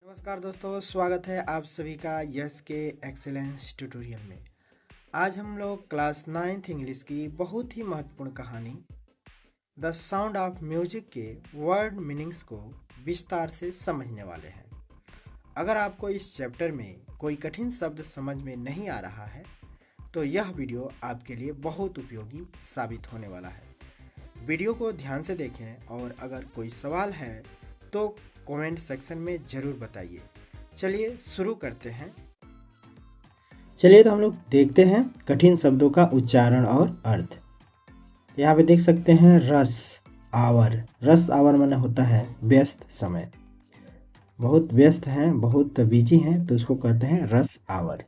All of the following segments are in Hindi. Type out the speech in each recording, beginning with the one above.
नमस्कार दोस्तों, स्वागत है आप सभी का यस के एक्सेलेंस ट्यूटोरियल में। आज हम लोग क्लास 9th इंग्लिश की बहुत ही महत्वपूर्ण कहानी द साउंड ऑफ म्यूजिक के वर्ड मीनिंग्स को विस्तार से समझने वाले हैं। अगर आपको इस चैप्टर में कोई कठिन शब्द समझ में नहीं आ रहा है तो यह वीडियो आपके लिए बहुत उपयोगी साबित होने वाला है। वीडियो को ध्यान से देखें और अगर कोई सवाल है तो कमेंट सेक्शन में ज़रूर बताइए। चलिए शुरू करते हैं। चलिए तो हम लोग देखते हैं कठिन शब्दों का उच्चारण और अर्थ। यहाँ पे देख सकते हैं रश आवर। रश आवर माने होता है व्यस्त समय। बहुत व्यस्त हैं, बहुत बिजी हैं, तो उसको कहते हैं rush hour.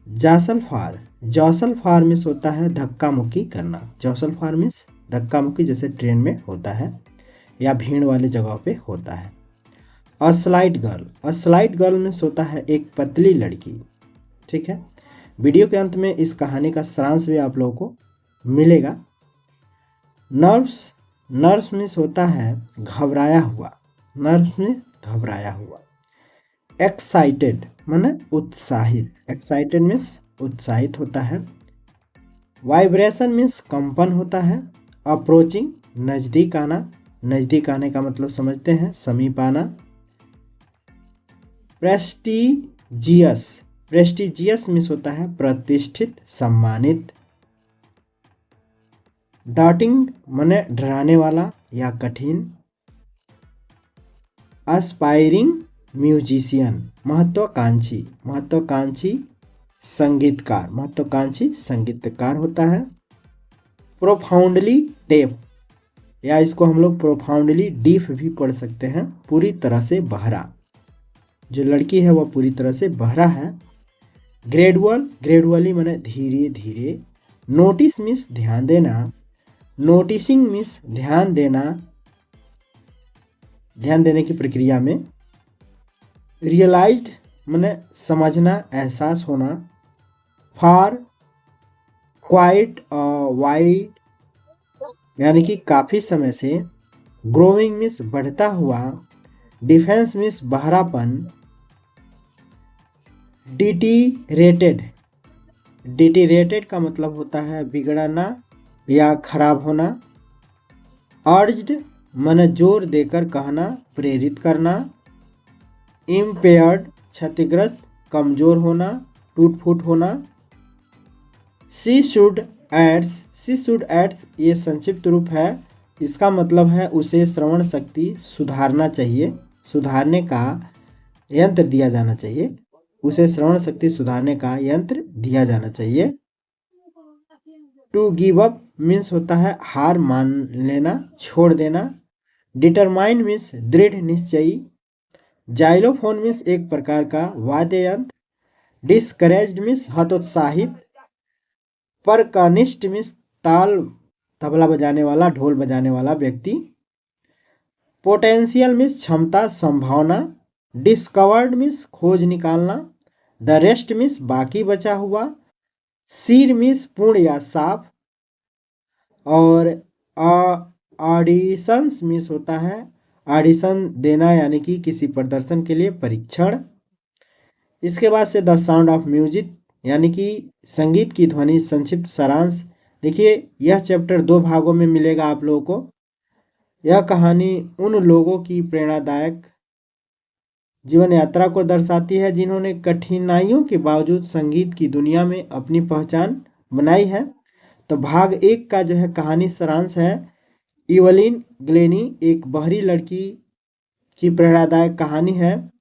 Jostle for. Jostle for means होता है धक्का मुक्की करना। जौसल फार मीन्स धक्का मुक्की, जैसे ट्रेन में होता है या भीड़ वाले जगह पे होता है। A slight girl. A slight girl means होता है एक पतली लड़की। ठीक है, वीडियो के अंत में इस कहानी का सारांश भी आप लोगों को मिलेगा। नर्व्स। नर्व्स मीन्स होता है घबराया हुआ। नर्व्स में घबराया हुआ। एक्साइटेड माने उत्साहित। एक्साइटेड मीन्स उत्साहित होता है। वाइब्रेशन मीन्स कंपन होता है। अप्रोचिंग नज़दीक आना। नज़दीक आने का मतलब समझते हैं, समीप आना। प्रेस्टिजियस। प्रेस्टिजियस मीन्स होता है प्रतिष्ठित, सम्मानित। डाउटिंग माने डराने वाला या कठिन। एस्पायरिंग म्यूजिशियन महत्वाकांक्षी। महत्वाकांक्षी संगीतकार। महत्वाकांक्षी संगीतकार होता है। प्रोफाउंडली डेफ, या इसको हम लोग प्रोफाउंडली डीफ भी पढ़ सकते हैं, पूरी तरह से बहरा। जो लड़की है वह पूरी तरह से बहरा है। ग्रेडुअल। ग्रेडुअली माने धीरे धीरे। नोटिस मीन्स ध्यान देना। नोटिसिंग मीन्स ध्यान देना, ध्यान देने की प्रक्रिया में। रियलाइज्ड माने समझना, एहसास होना। फार क्वाइट वाइड यानी कि काफ़ी समय से। ग्रोइंग मीन्स बढ़ता हुआ। Defence means बहरापन। डिटीरेटेड। डिटीरेटेड का मतलब होता है बिगड़ना या खराब होना। अर्ज्ड माने जोर देकर कहना, प्रेरित करना। इम्पेयर्ड क्षतिग्रस्त, कमजोर होना, टूट फूट होना। She should aids. She should aids ये संक्षिप्त रूप है। इसका मतलब है उसे श्रवण शक्ति सुधारना चाहिए, सुधारने का यंत्र दिया जाना चाहिए। उसे श्रवण शक्ति सुधारने का यंत्र दिया जाना चाहिए। टू गिव अप मीन्स होता है हार मान लेना, छोड़ देना। डिटरमाइन मीन्स दृढ़ निश्चयी। जाइलोफोन मीन्स एक प्रकार का वाद्य यंत्र। डिस्करेज्ड मीन्स हतोत्साहित। परकानिस्ट मीन्स ताल तबला बजाने वाला, ढोल बजाने वाला व्यक्ति। पोटेंशियल मीन्स क्षमता, संभावना। डिस्कवर्ड मीन्स खोज निकालना। द रेस्ट मीन्स बाकी बचा हुआ। सीर मीन्स पूर्ण या साफ। और ऑडिशंस मीन्स होता है ऑडिशन देना, यानी कि किसी प्रदर्शन के लिए परीक्षण। इसके बाद से द साउंड ऑफ म्यूजिक यानी कि संगीत की ध्वनि, संक्षिप्त सारांश। देखिए, यह चैप्टर 2 भागों में मिलेगा आप लोगों को। यह कहानी उन लोगों की प्रेरणादायक जीवन यात्रा को दर्शाती है जिन्होंने कठिनाइयों के बावजूद संगीत की दुनिया में अपनी पहचान बनाई है। तो भाग 1 का जो है कहानी सारांश है, इवलिन ग्लेनी एक बहरी लड़की की प्रेरणादायक कहानी है।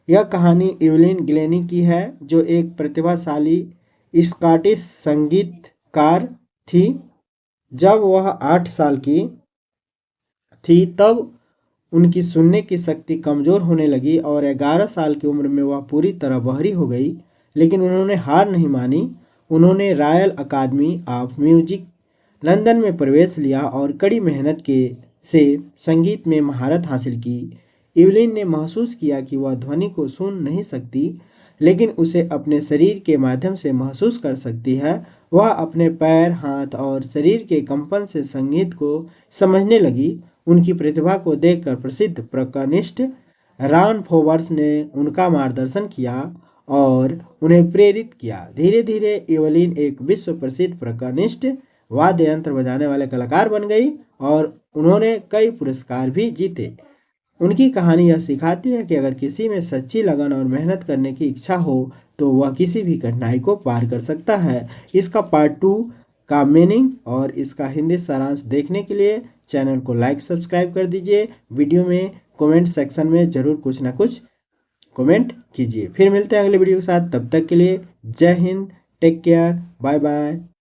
यह कहानी इवलिन ग्लेनी की है, जो एक प्रतिभाशाली स्कॉटिश संगीतकार थी। जब वह 8 साल की थी तब उनकी सुनने की शक्ति कमज़ोर होने लगी और 11 साल की उम्र में वह पूरी तरह बहरी हो गई। लेकिन उन्होंने हार नहीं मानी। उन्होंने Royal Academy of Music London में प्रवेश लिया और कड़ी मेहनत से संगीत में महारत हासिल की। इवलिन ने महसूस किया कि वह ध्वनि को सुन नहीं सकती, लेकिन उसे अपने शरीर के माध्यम से महसूस कर सकती है। वह अपने पैर, हाथ और शरीर के कंपन से संगीत को समझने लगी। उनकी प्रतिभा को देखकर प्रसिद्ध प्रकानिस्ट रॉन फोबर्स ने उनका मार्गदर्शन किया और उन्हें प्रेरित किया। धीरे धीरे इवलिन एक विश्व प्रसिद्ध प्रकानिस्ट वाद्य यंत्र बजाने वाले कलाकार बन गई और उन्होंने कई पुरस्कार भी जीते। उनकी कहानी यह सिखाती है कि अगर किसी में सच्ची लगन और मेहनत करने की इच्छा हो तो वह किसी भी कठिनाई को पार कर सकता है। इसका पार्ट 2 का मीनिंग और इसका हिंदी सारांश देखने के लिए चैनल को लाइक सब्सक्राइब कर दीजिए। वीडियो में कमेंट सेक्शन में ज़रूर कुछ ना कुछ कमेंट कीजिए। फिर मिलते हैं अगले वीडियो के साथ, तब तक के लिए जय Hind, take care, bye bye.